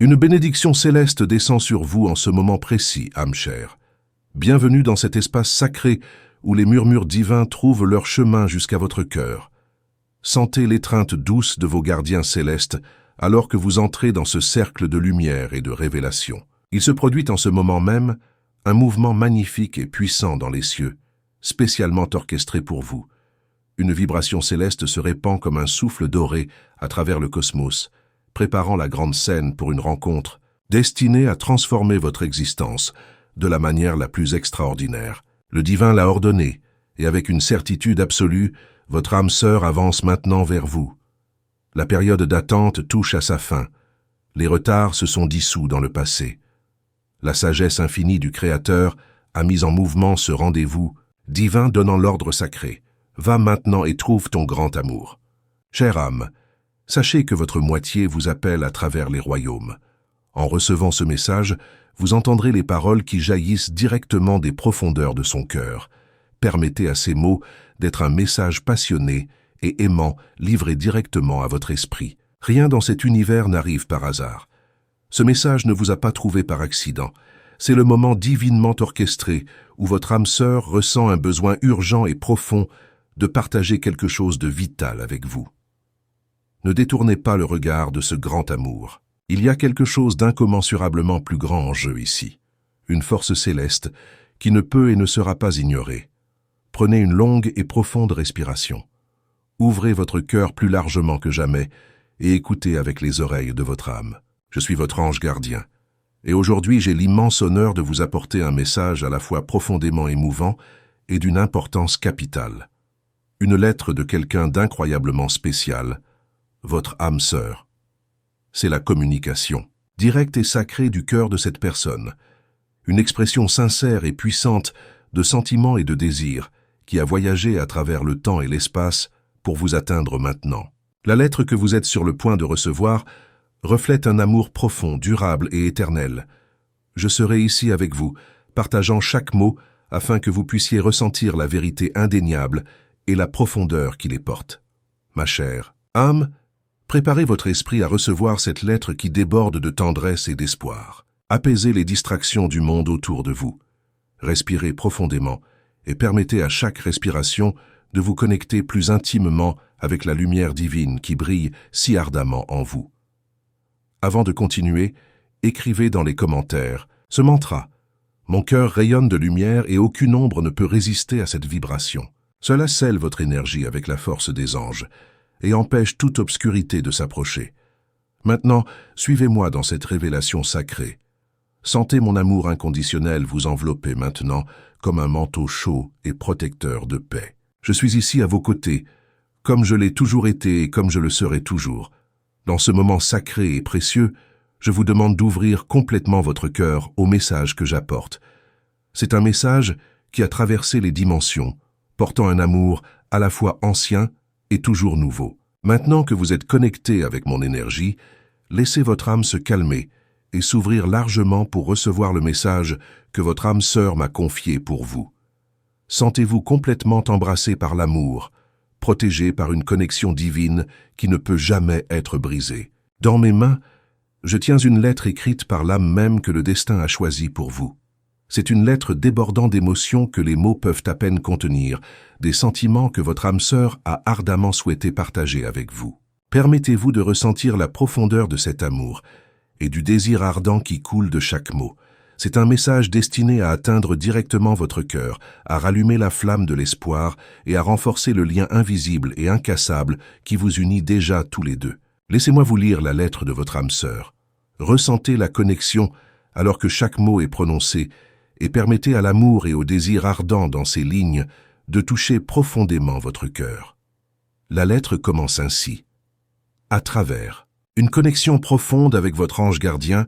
Une bénédiction céleste descend sur vous en ce moment précis, âme chère. Bienvenue dans cet espace sacré où les murmures divins trouvent leur chemin jusqu'à votre cœur. Sentez l'étreinte douce de vos gardiens célestes alors que vous entrez dans ce cercle de lumière et de révélation. Il se produit en ce moment même un mouvement magnifique et puissant dans les cieux, spécialement orchestré pour vous. Une vibration céleste se répand comme un souffle doré à travers le cosmos, préparant la grande scène pour une rencontre destinée à transformer votre existence de la manière la plus extraordinaire. Le divin l'a ordonné, et avec une certitude absolue, votre âme sœur avance maintenant vers vous. La période d'attente touche à sa fin. Les retards se sont dissous dans le passé. La sagesse infinie du Créateur a mis en mouvement ce rendez-vous divin donnant l'ordre sacré. Va maintenant et trouve ton grand amour. Chère âme, sachez que votre moitié vous appelle à travers les royaumes. En recevant ce message, vous entendrez les paroles qui jaillissent directement des profondeurs de son cœur. Permettez à ces mots d'être un message passionné et aimant livré directement à votre esprit. Rien dans cet univers n'arrive par hasard. Ce message ne vous a pas trouvé par accident. C'est le moment divinement orchestré où votre âme sœur ressent un besoin urgent et profond de partager quelque chose de vital avec vous. Ne détournez pas le regard de ce grand amour. Il y a quelque chose d'incommensurablement plus grand en jeu ici. Une force céleste qui ne peut et ne sera pas ignorée. Prenez une longue et profonde respiration. Ouvrez votre cœur plus largement que jamais et écoutez avec les oreilles de votre âme. Je suis votre ange gardien. Et aujourd'hui, j'ai l'immense honneur de vous apporter un message à la fois profondément émouvant et d'une importance capitale. Une lettre de quelqu'un d'incroyablement spécial, votre âme sœur. C'est la communication, directe et sacrée du cœur de cette personne. Une expression sincère et puissante de sentiments et de désirs qui a voyagé à travers le temps et l'espace pour vous atteindre maintenant. La lettre que vous êtes sur le point de recevoir reflète un amour profond, durable et éternel. Je serai ici avec vous, partageant chaque mot afin que vous puissiez ressentir la vérité indéniable et la profondeur qui les porte. Ma chère âme, préparez votre esprit à recevoir cette lettre qui déborde de tendresse et d'espoir. Apaisez les distractions du monde autour de vous. Respirez profondément et permettez à chaque respiration de vous connecter plus intimement avec la lumière divine qui brille si ardemment en vous. Avant de continuer, écrivez dans les commentaires ce mantra. Mon cœur rayonne de lumière et aucune ombre ne peut résister à cette vibration. Cela scelle votre énergie avec la force des anges et empêche toute obscurité de s'approcher. Maintenant, suivez-moi dans cette révélation sacrée. Sentez mon amour inconditionnel vous envelopper maintenant comme un manteau chaud et protecteur de paix. Je suis ici à vos côtés, comme je l'ai toujours été et comme je le serai toujours. Dans ce moment sacré et précieux, je vous demande d'ouvrir complètement votre cœur au message que j'apporte. C'est un message qui a traversé les dimensions, portant un amour à la fois ancien et toujours nouveau. Maintenant que vous êtes connecté avec mon énergie, laissez votre âme se calmer et s'ouvrir largement pour recevoir le message que votre âme sœur m'a confié pour vous. Sentez-vous complètement embrassé par l'amour, protégé par une connexion divine qui ne peut jamais être brisée. Dans mes mains, je tiens une lettre écrite par l'âme même que le destin a choisie pour vous. C'est une lettre débordant d'émotions que les mots peuvent à peine contenir, des sentiments que votre âme sœur a ardemment souhaité partager avec vous. Permettez-vous de ressentir la profondeur de cet amour et du désir ardent qui coule de chaque mot. C'est un message destiné à atteindre directement votre cœur, à rallumer la flamme de l'espoir et à renforcer le lien invisible et incassable qui vous unit déjà tous les deux. Laissez-moi vous lire la lettre de votre âme sœur. Ressentez la connexion alors que chaque mot est prononcé et permettez à l'amour et au désir ardent dans ces lignes de toucher profondément votre cœur. La lettre commence ainsi. À travers une connexion profonde avec votre ange gardien,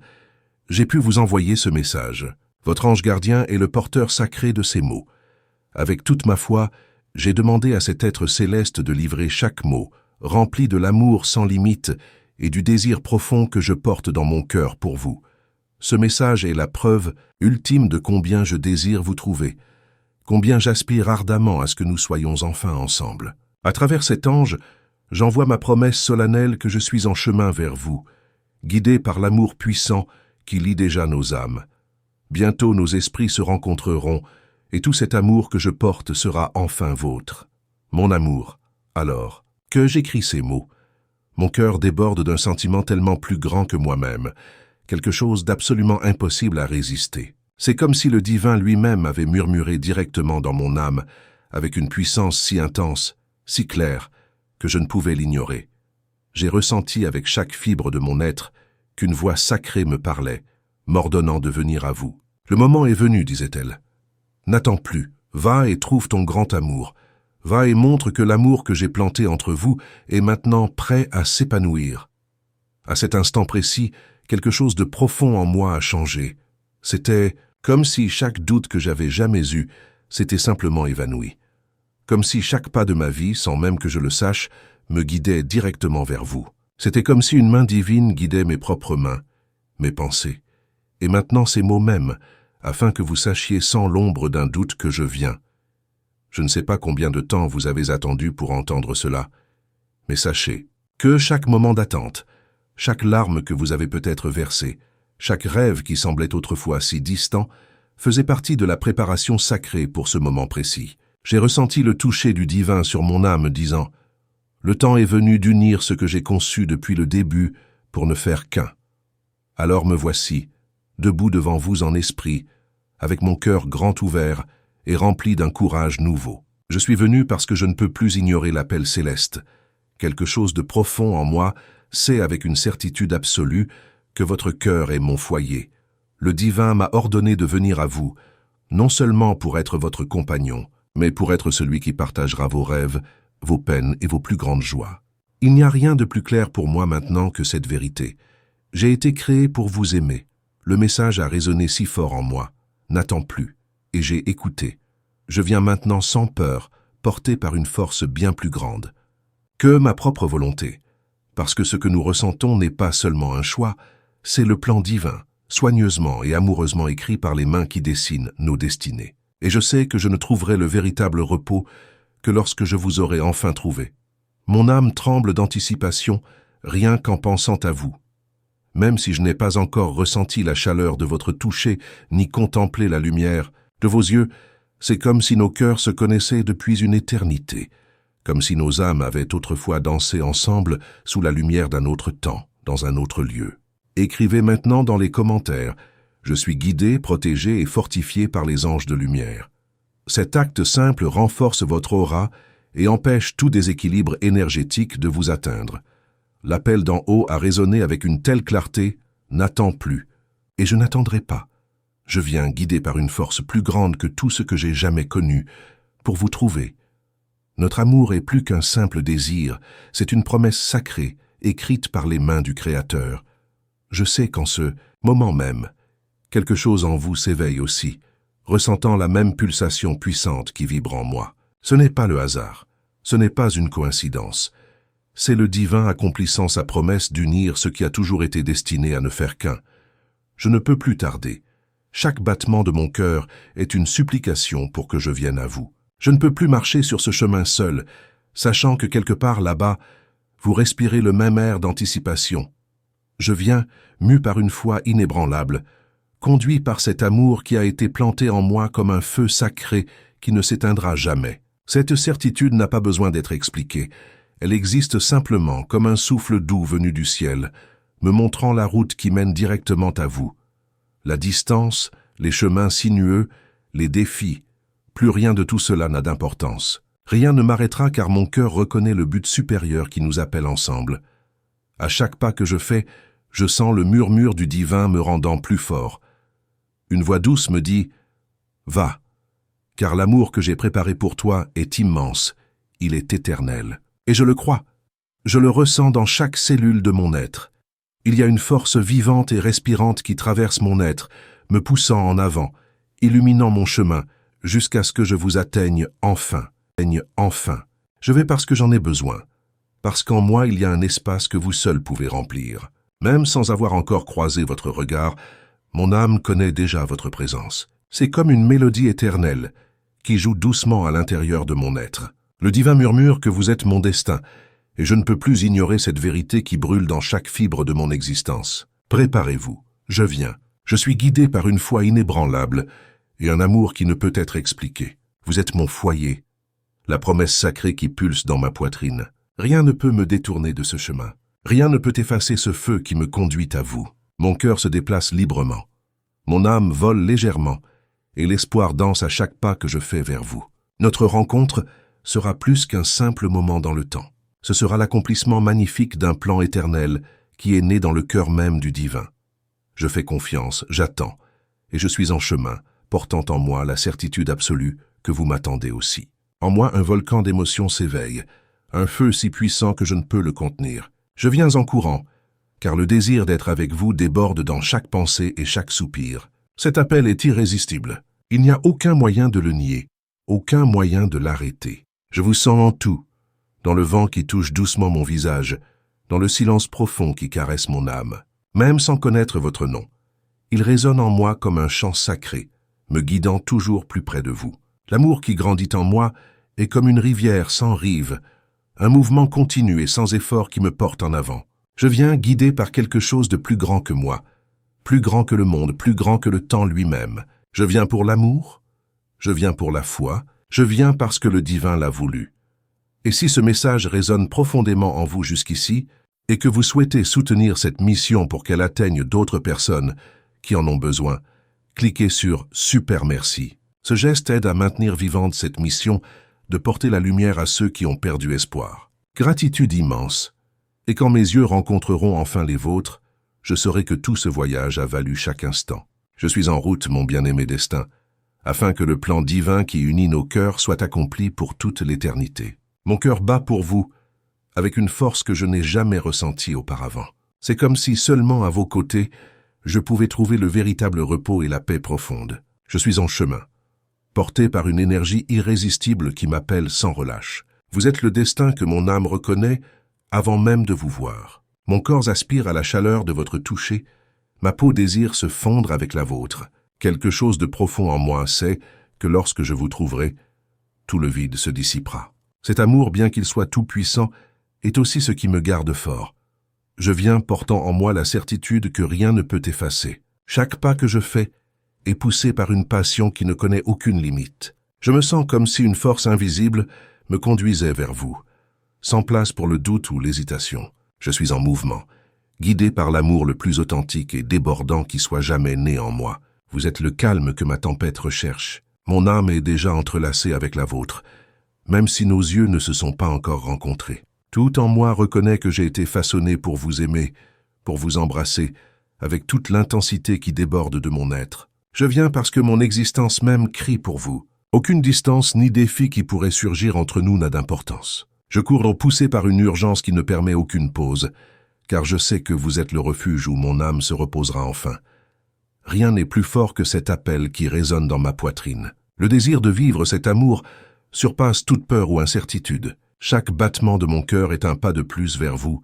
j'ai pu vous envoyer ce message. Votre ange gardien est le porteur sacré de ces mots. Avec toute ma foi, j'ai demandé à cet être céleste de livrer chaque mot, rempli de l'amour sans limite et du désir profond que je porte dans mon cœur pour vous. Ce message est la preuve ultime de combien je désire vous trouver, combien j'aspire ardemment à ce que nous soyons enfin ensemble. À travers cet ange, j'envoie ma promesse solennelle que je suis en chemin vers vous, guidés par l'amour puissant qui lie déjà nos âmes. Bientôt nos esprits se rencontreront, et tout cet amour que je porte sera enfin vôtre. Mon amour, alors, que j'écris ces mots. Mon cœur déborde d'un sentiment tellement plus grand que moi-même, quelque chose d'absolument impossible à résister. C'est comme si le divin lui-même avait murmuré directement dans mon âme, avec une puissance si intense, si claire, que je ne pouvais l'ignorer. J'ai ressenti avec chaque fibre de mon être qu'une voix sacrée me parlait, m'ordonnant de venir à vous. « Le moment est venu, disait-elle. N'attends plus, va et trouve ton grand amour. Va et montre que l'amour que j'ai planté entre vous est maintenant prêt à s'épanouir. » À cet instant précis, quelque chose de profond en moi a changé. C'était comme si chaque doute que j'avais jamais eu s'était simplement évanoui. Comme si chaque pas de ma vie, sans même que je le sache, me guidait directement vers vous. C'était comme si une main divine guidait mes propres mains, mes pensées. Et maintenant ces mots mêmes, afin que vous sachiez sans l'ombre d'un doute que je viens. Je ne sais pas combien de temps vous avez attendu pour entendre cela, mais sachez que chaque moment d'attente, chaque larme que vous avez peut-être versée, chaque rêve qui semblait autrefois si distant, faisait partie de la préparation sacrée pour ce moment précis. J'ai ressenti le toucher du divin sur mon âme disant « Le temps est venu d'unir ce que j'ai conçu depuis le début pour ne faire qu'un. » Alors me voici, debout devant vous en esprit, avec mon cœur grand ouvert et rempli d'un courage nouveau. Je suis venu parce que je ne peux plus ignorer l'appel céleste. Quelque chose de profond en moi sait avec une certitude absolue que votre cœur est mon foyer. Le divin m'a ordonné de venir à vous, non seulement pour être votre compagnon, mais pour être celui qui partagera vos rêves, vos peines et vos plus grandes joies. Il n'y a rien de plus clair pour moi maintenant que cette vérité. J'ai été créé pour vous aimer. Le message a résonné si fort en moi. N'attends plus. Et j'ai écouté. Je viens maintenant sans peur, porté par une force bien plus grande que ma propre volonté. Parce que ce que nous ressentons n'est pas seulement un choix, c'est le plan divin, soigneusement et amoureusement écrit par les mains qui dessinent nos destinées. Et je sais que je ne trouverai le véritable repos que lorsque je vous aurai enfin trouvé. Mon âme tremble d'anticipation, rien qu'en pensant à vous. Même si je n'ai pas encore ressenti la chaleur de votre toucher, ni contemplé la lumière de vos yeux, c'est comme si nos cœurs se connaissaient depuis une éternité, comme si nos âmes avaient autrefois dansé ensemble sous la lumière d'un autre temps, dans un autre lieu. Écrivez maintenant dans les commentaires « Je suis guidé, protégé et fortifié par les anges de lumière ». Cet acte simple renforce votre aura et empêche tout déséquilibre énergétique de vous atteindre. L'appel d'en haut a résonné avec une telle clarté « N'attends plus ». Et je n'attendrai pas. Je viens guidé par une force plus grande que tout ce que j'ai jamais connu, pour vous trouver. Notre amour est plus qu'un simple désir, c'est une promesse sacrée, écrite par les mains du Créateur. Je sais qu'en ce moment même, quelque chose en vous s'éveille aussi, ressentant la même pulsation puissante qui vibre en moi. Ce n'est pas le hasard, ce n'est pas une coïncidence. C'est le divin accomplissant sa promesse d'unir ce qui a toujours été destiné à ne faire qu'un. Je ne peux plus tarder. Chaque battement de mon cœur est une supplication pour que je vienne à vous. Je ne peux plus marcher sur ce chemin seul, sachant que quelque part là-bas, vous respirez le même air d'anticipation. Je viens, mu par une foi inébranlable, conduit par cet amour qui a été planté en moi comme un feu sacré qui ne s'éteindra jamais. Cette certitude n'a pas besoin d'être expliquée. Elle existe simplement comme un souffle doux venu du ciel, me montrant la route qui mène directement à vous. La distance, les chemins sinueux, les défis, plus rien de tout cela n'a d'importance. Rien ne m'arrêtera car mon cœur reconnaît le but supérieur qui nous appelle ensemble. À chaque pas que je fais, je sens le murmure du divin me rendant plus fort. Une voix douce me dit « Va, car l'amour que j'ai préparé pour toi est immense, il est éternel. » Et je le crois, je le ressens dans chaque cellule de mon être. Il y a une force vivante et respirante qui traverse mon être, me poussant en avant, illuminant mon chemin, jusqu'à ce que je vous atteigne enfin. Je vais parce que j'en ai besoin, parce qu'en moi il y a un espace que vous seul pouvez remplir. Même sans avoir encore croisé votre regard, mon âme connaît déjà votre présence. C'est comme une mélodie éternelle qui joue doucement à l'intérieur de mon être. Le divin murmure que vous êtes mon destin et je ne peux plus ignorer cette vérité qui brûle dans chaque fibre de mon existence. Préparez-vous, je viens. Je suis guidé par une foi inébranlable et un amour qui ne peut être expliqué. Vous êtes mon foyer, la promesse sacrée qui pulse dans ma poitrine. Rien ne peut me détourner de ce chemin. Rien ne peut effacer ce feu qui me conduit à vous. Mon cœur se déplace librement. Mon âme vole légèrement et l'espoir danse à chaque pas que je fais vers vous. Notre rencontre sera plus qu'un simple moment dans le temps. Ce sera l'accomplissement magnifique d'un plan éternel qui est né dans le cœur même du divin. Je fais confiance, j'attends, et je suis en chemin, portant en moi la certitude absolue que vous m'attendez aussi. En moi, un volcan d'émotions s'éveille, un feu si puissant que je ne peux le contenir. Je viens en courant, car le désir d'être avec vous déborde dans chaque pensée et chaque soupir. Cet appel est irrésistible. Il n'y a aucun moyen de le nier, aucun moyen de l'arrêter. Je vous sens en tout, dans le vent qui touche doucement mon visage, dans le silence profond qui caresse mon âme. Même sans connaître votre nom, il résonne en moi comme un chant sacré, me guidant toujours plus près de vous. L'amour qui grandit en moi est comme une rivière sans rive, un mouvement continu et sans effort qui me porte en avant. Je viens guidé par quelque chose de plus grand que moi, plus grand que le monde, plus grand que le temps lui-même. Je viens pour l'amour, je viens pour la foi, je viens parce que le divin l'a voulu. Et si ce message résonne profondément en vous jusqu'ici, et que vous souhaitez soutenir cette mission pour qu'elle atteigne d'autres personnes qui en ont besoin, cliquez sur « Super merci ». Ce geste aide à maintenir vivante cette mission de porter la lumière à ceux qui ont perdu espoir. Gratitude immense. Et quand mes yeux rencontreront enfin les vôtres, je saurai que tout ce voyage a valu chaque instant. Je suis en route, mon bien-aimé destin, afin que le plan divin qui unit nos cœurs soit accompli pour toute l'éternité. Mon cœur bat pour vous, avec une force que je n'ai jamais ressentie auparavant. C'est comme si seulement à vos côtés, je pouvais trouver le véritable repos et la paix profonde. Je suis en chemin, porté par une énergie irrésistible qui m'appelle sans relâche. Vous êtes le destin que mon âme reconnaît avant même de vous voir. Mon corps aspire à la chaleur de votre toucher, ma peau désire se fondre avec la vôtre. Quelque chose de profond en moi sait que lorsque je vous trouverai, tout le vide se dissipera. Cet amour, bien qu'il soit tout-puissant, est aussi ce qui me garde fort. Je viens portant en moi la certitude que rien ne peut effacer. Chaque pas que je fais est poussé par une passion qui ne connaît aucune limite. Je me sens comme si une force invisible me conduisait vers vous, sans place pour le doute ou l'hésitation. Je suis en mouvement, guidé par l'amour le plus authentique et débordant qui soit jamais né en moi. Vous êtes le calme que ma tempête recherche. Mon âme est déjà entrelacée avec la vôtre, même si nos yeux ne se sont pas encore rencontrés. Tout en moi reconnaît que j'ai été façonné pour vous aimer, pour vous embrasser, avec toute l'intensité qui déborde de mon être. Je viens parce que mon existence même crie pour vous. Aucune distance ni défi qui pourrait surgir entre nous n'a d'importance. Je cours poussé par une urgence qui ne permet aucune pause, car je sais que vous êtes le refuge où mon âme se reposera enfin. Rien n'est plus fort que cet appel qui résonne dans ma poitrine. Le désir de vivre cet amour surpasse toute peur ou incertitude. Chaque battement de mon cœur est un pas de plus vers vous,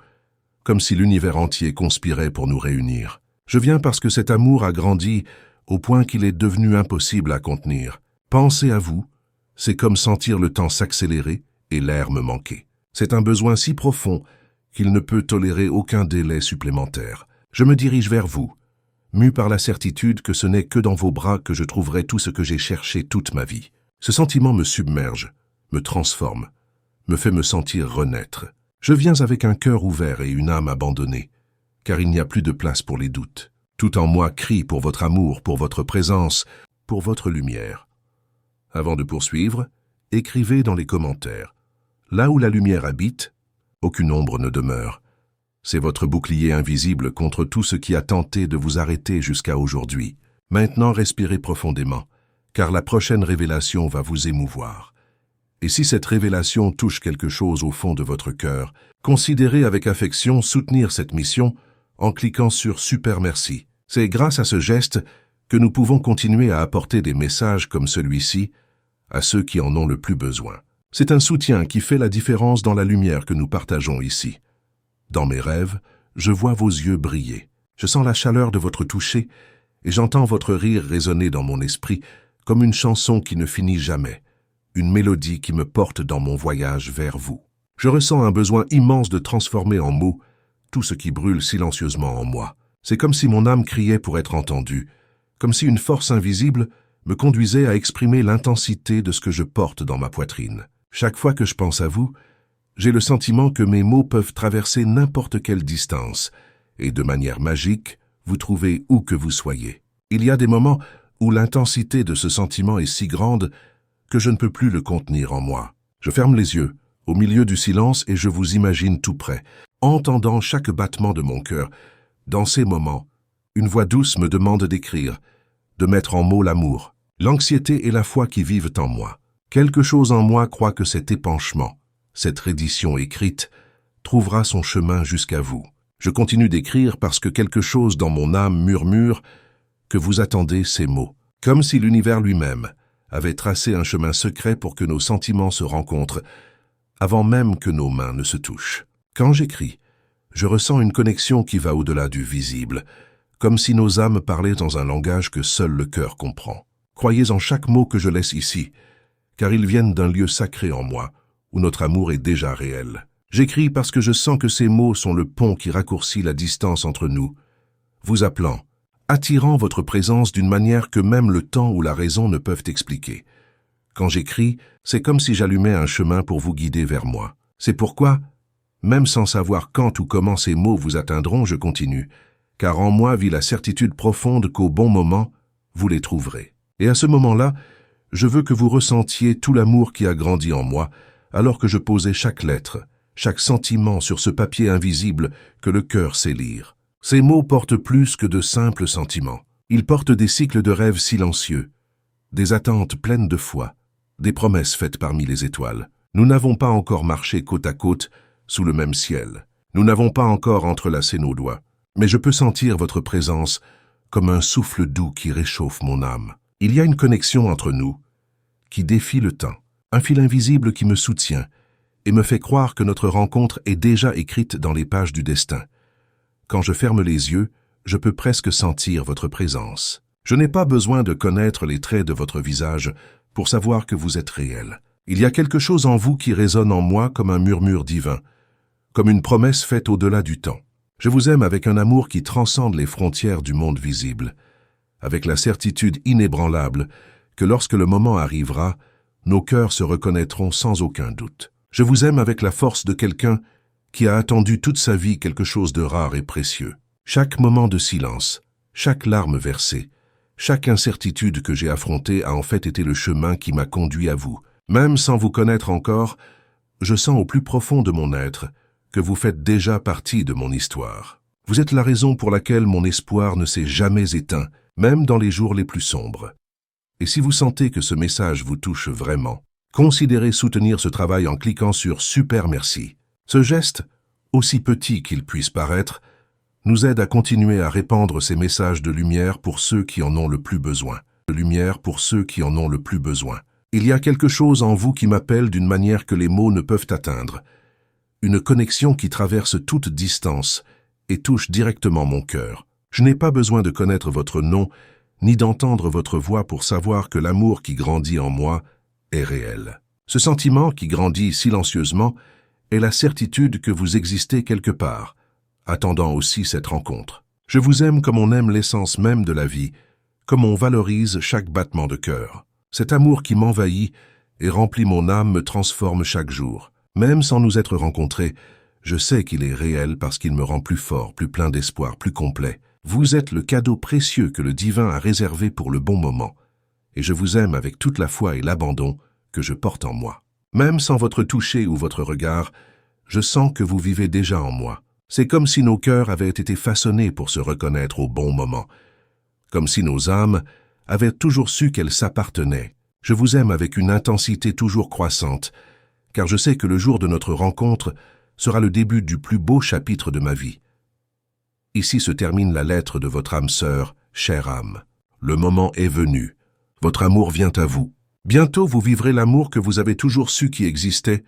comme si l'univers entier conspirait pour nous réunir. Je viens parce que cet amour a grandi au point qu'il est devenu impossible à contenir. Penser à vous, c'est comme sentir le temps s'accélérer et l'air me manquer. C'est un besoin si profond qu'il ne peut tolérer aucun délai supplémentaire. Je me dirige vers vous, mu par la certitude que ce n'est que dans vos bras que je trouverai tout ce que j'ai cherché toute ma vie. Ce sentiment me submerge, me transforme, me fait me sentir renaître. Je viens avec un cœur ouvert et une âme abandonnée, car il n'y a plus de place pour les doutes. Tout en moi crie pour votre amour, pour votre présence, pour votre lumière. Avant de poursuivre, écrivez dans les commentaires. Là où la lumière habite, aucune ombre ne demeure. C'est votre bouclier invisible contre tout ce qui a tenté de vous arrêter jusqu'à aujourd'hui. Maintenant, respirez profondément, car la prochaine révélation va vous émouvoir. Et si cette révélation touche quelque chose au fond de votre cœur, considérez avec affection soutenir cette mission en cliquant sur « Super merci ». C'est grâce à ce geste que nous pouvons continuer à apporter des messages comme celui-ci à ceux qui en ont le plus besoin. C'est un soutien qui fait la différence dans la lumière que nous partageons ici. Dans mes rêves, je vois vos yeux briller. Je sens la chaleur de votre toucher et j'entends votre rire résonner dans mon esprit comme une chanson qui ne finit jamais, une mélodie qui me porte dans mon voyage vers vous. Je ressens un besoin immense de transformer en mots tout ce qui brûle silencieusement en moi. C'est comme si mon âme criait pour être entendue, comme si une force invisible me conduisait à exprimer l'intensité de ce que je porte dans ma poitrine. Chaque fois que je pense à vous, j'ai le sentiment que mes mots peuvent traverser n'importe quelle distance et de manière magique, vous trouver où que vous soyez. Il y a des moments où l'intensité de ce sentiment est si grande que je ne peux plus le contenir en moi. Je ferme les yeux, au milieu du silence, et je vous imagine tout près, entendant chaque battement de mon cœur. Dans ces moments, une voix douce me demande d'écrire, de mettre en mots l'amour, l'anxiété et la foi qui vivent en moi. Quelque chose en moi croit que cet épanchement, cette reddition écrite, trouvera son chemin jusqu'à vous. Je continue d'écrire parce que quelque chose dans mon âme murmure que vous attendez ces mots, comme si l'univers lui-même avait tracé un chemin secret pour que nos sentiments se rencontrent, avant même que nos mains ne se touchent. Quand j'écris, je ressens une connexion qui va au-delà du visible, comme si nos âmes parlaient dans un langage que seul le cœur comprend. Croyez en chaque mot que je laisse ici, car ils viennent d'un lieu sacré en moi, où notre amour est déjà réel. J'écris parce que je sens que ces mots sont le pont qui raccourcit la distance entre nous, vous appelant, attirant votre présence d'une manière que même le temps ou la raison ne peuvent expliquer. Quand j'écris, c'est comme si j'allumais un chemin pour vous guider vers moi. C'est pourquoi, même sans savoir quand ou comment ces mots vous atteindront, je continue, car en moi vit la certitude profonde qu'au bon moment, vous les trouverez. Et à ce moment-là, je veux que vous ressentiez tout l'amour qui a grandi en moi, alors que je posais chaque lettre, chaque sentiment sur ce papier invisible que le cœur sait lire. Ces mots portent plus que de simples sentiments. Ils portent des cycles de rêves silencieux, des attentes pleines de foi, des promesses faites parmi les étoiles. Nous n'avons pas encore marché côte à côte, sous le même ciel. Nous n'avons pas encore entrelacé nos doigts. Mais je peux sentir votre présence comme un souffle doux qui réchauffe mon âme. Il y a une connexion entre nous qui défie le temps, un fil invisible qui me soutient et me fait croire que notre rencontre est déjà écrite dans les pages du destin. Quand je ferme les yeux, je peux presque sentir votre présence. Je n'ai pas besoin de connaître les traits de votre visage pour savoir que vous êtes réel. Il y a quelque chose en vous qui résonne en moi comme un murmure divin, comme une promesse faite au-delà du temps. Je vous aime avec un amour qui transcende les frontières du monde visible, avec la certitude inébranlable que lorsque le moment arrivera, nos cœurs se reconnaîtront sans aucun doute. Je vous aime avec la force de quelqu'un qui a attendu toute sa vie quelque chose de rare et précieux. Chaque moment de silence, chaque larme versée, chaque incertitude que j'ai affrontée a en fait été le chemin qui m'a conduit à vous. Même sans vous connaître encore, je sens au plus profond de mon être que vous faites déjà partie de mon histoire. Vous êtes la raison pour laquelle mon espoir ne s'est jamais éteint, même dans les jours les plus sombres. Et si vous sentez que ce message vous touche vraiment, considérez soutenir ce travail en cliquant sur « Super merci ». Ce geste, aussi petit qu'il puisse paraître, nous aide à continuer à répandre ces messages de lumière pour ceux qui en ont le plus besoin. De lumière pour ceux qui en ont le plus besoin. Il y a quelque chose en vous qui m'appelle d'une manière que les mots ne peuvent atteindre. Une connexion qui traverse toute distance et touche directement mon cœur. Je n'ai pas besoin de connaître votre nom, ni d'entendre votre voix pour savoir que l'amour qui grandit en moi est réel. Ce sentiment qui grandit silencieusement est la certitude que vous existez quelque part, attendant aussi cette rencontre. Je vous aime comme on aime l'essence même de la vie, comme on valorise chaque battement de cœur. Cet amour qui m'envahit et remplit mon âme me transforme chaque jour. Même sans nous être rencontrés, je sais qu'il est réel parce qu'il me rend plus fort, plus plein d'espoir, plus complet. Vous êtes le cadeau précieux que le divin a réservé pour le bon moment, et je vous aime avec toute la foi et l'abandon que je porte en moi. Même sans votre toucher ou votre regard, je sens que vous vivez déjà en moi. C'est comme si nos cœurs avaient été façonnés pour se reconnaître au bon moment, comme si nos âmes avaient toujours su qu'elles s'appartenaient. Je vous aime avec une intensité toujours croissante, car je sais que le jour de notre rencontre sera le début du plus beau chapitre de ma vie. Ici se termine la lettre de votre âme sœur, chère âme. Le moment est venu. Votre amour vient à vous. Bientôt vous vivrez l'amour que vous avez toujours su qui existait,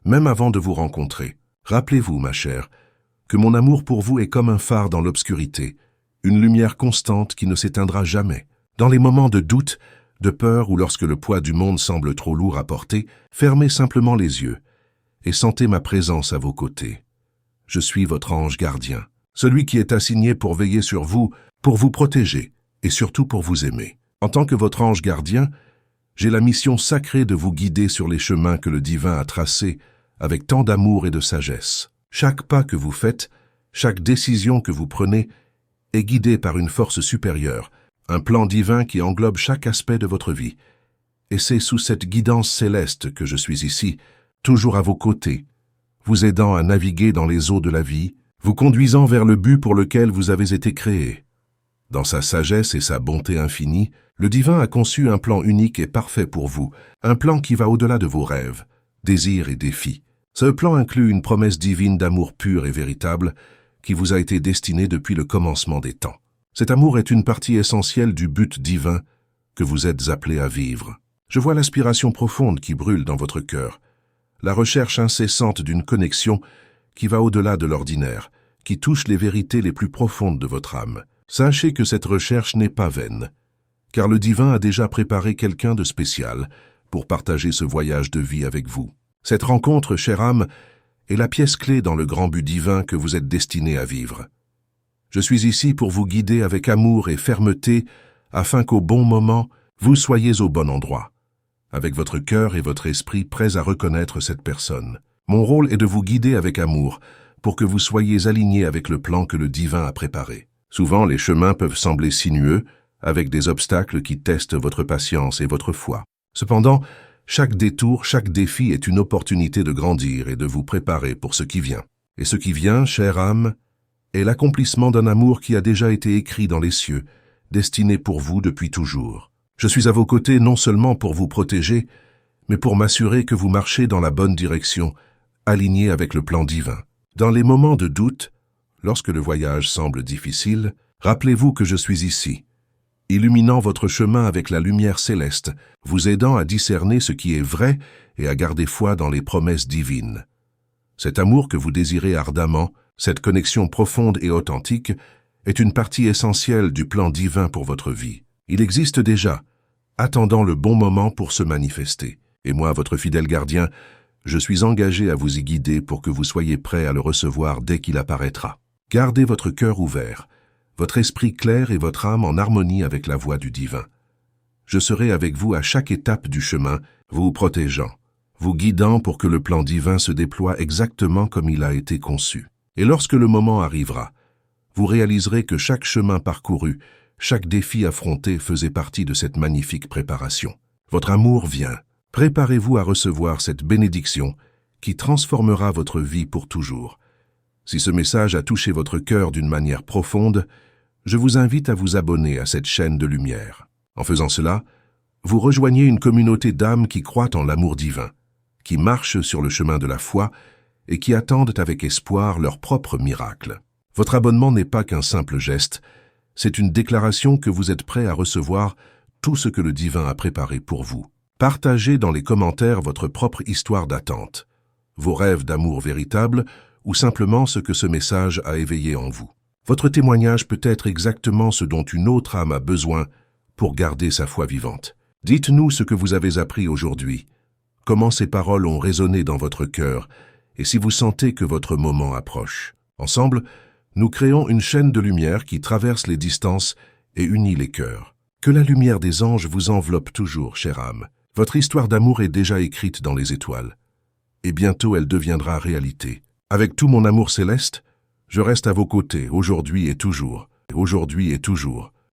même avant de vous rencontrer. Rappelez-vous, ma chère, que mon amour pour vous est comme un phare dans l'obscurité, une lumière constante qui ne s'éteindra jamais. Dans les moments de doute, de peur ou lorsque le poids du monde semble trop lourd à porter, fermez simplement les yeux et sentez ma présence à vos côtés. Je suis votre ange gardien, celui qui est assigné pour veiller sur vous, pour vous protéger et surtout pour vous aimer. En tant que votre ange gardien, j'ai la mission sacrée de vous guider sur les chemins que le divin a tracés avec tant d'amour et de sagesse. Chaque pas que vous faites, chaque décision que vous prenez est guidée par une force supérieure, un plan divin qui englobe chaque aspect de votre vie. Et c'est sous cette guidance céleste que je suis ici, toujours à vos côtés, vous aidant à naviguer dans les eaux de la vie, vous conduisant vers le but pour lequel vous avez été créé. Dans sa sagesse et sa bonté infinie, le divin a conçu un plan unique et parfait pour vous, un plan qui va au-delà de vos rêves, désirs et défis. Ce plan inclut une promesse divine d'amour pur et véritable qui vous a été destinée depuis le commencement des temps. Cet amour est une partie essentielle du but divin que vous êtes appelés à vivre. Je vois l'aspiration profonde qui brûle dans votre cœur, la recherche incessante d'une connexion qui va au-delà de l'ordinaire, qui touche les vérités les plus profondes de votre âme. Sachez que cette recherche n'est pas vaine, car le divin a déjà préparé quelqu'un de spécial pour partager ce voyage de vie avec vous. Cette rencontre, chère âme, est la pièce clé dans le grand but divin que vous êtes destiné à vivre. Je suis ici pour vous guider avec amour et fermeté afin qu'au bon moment, vous soyez au bon endroit, avec votre cœur et votre esprit prêts à reconnaître cette personne. Mon rôle est de vous guider avec amour pour que vous soyez alignés avec le plan que le divin a préparé. Souvent, les chemins peuvent sembler sinueux, avec des obstacles qui testent votre patience et votre foi. Cependant, chaque détour, chaque défi est une opportunité de grandir et de vous préparer pour ce qui vient. Et ce qui vient, chère âme, est l'accomplissement d'un amour qui a déjà été écrit dans les cieux, destiné pour vous depuis toujours. Je suis à vos côtés non seulement pour vous protéger, mais pour m'assurer que vous marchez dans la bonne direction, aligné avec le plan divin. Dans les moments de doute, lorsque le voyage semble difficile, rappelez-vous que je suis ici, illuminant votre chemin avec la lumière céleste, vous aidant à discerner ce qui est vrai et à garder foi dans les promesses divines. Cet amour que vous désirez ardemment, cette connexion profonde et authentique, est une partie essentielle du plan divin pour votre vie. Il existe déjà, attendant le bon moment pour se manifester. Et moi, votre fidèle gardien, je suis engagé à vous y guider pour que vous soyez prêts à le recevoir dès qu'il apparaîtra. Gardez votre cœur ouvert, votre esprit clair et votre âme en harmonie avec la voix du divin. Je serai avec vous à chaque étape du chemin, vous protégeant, vous guidant pour que le plan divin se déploie exactement comme il a été conçu. Et lorsque le moment arrivera, vous réaliserez que chaque chemin parcouru, chaque défi affronté faisait partie de cette magnifique préparation. Votre amour vient. Préparez-vous à recevoir cette bénédiction qui transformera votre vie pour toujours. Si ce message a touché votre cœur d'une manière profonde, je vous invite à vous abonner à cette chaîne de lumière. En faisant cela, vous rejoignez une communauté d'âmes qui croient en l'amour divin, qui marchent sur le chemin de la foi et qui attendent avec espoir leur propre miracle. Votre abonnement n'est pas qu'un simple geste, c'est une déclaration que vous êtes prêt à recevoir tout ce que le divin a préparé pour vous. Partagez dans les commentaires votre propre histoire d'attente, vos rêves d'amour véritable ou simplement ce que ce message a éveillé en vous. Votre témoignage peut être exactement ce dont une autre âme a besoin pour garder sa foi vivante. Dites-nous ce que vous avez appris aujourd'hui, comment ces paroles ont résonné dans votre cœur et si vous sentez que votre moment approche. Ensemble, nous créons une chaîne de lumière qui traverse les distances et unit les cœurs. Que la lumière des anges vous enveloppe toujours, chère âme. Votre histoire d'amour est déjà écrite dans les étoiles, et bientôt elle deviendra réalité. Avec tout mon amour céleste, je reste à vos côtés, aujourd'hui et toujours, aujourd'hui et toujours.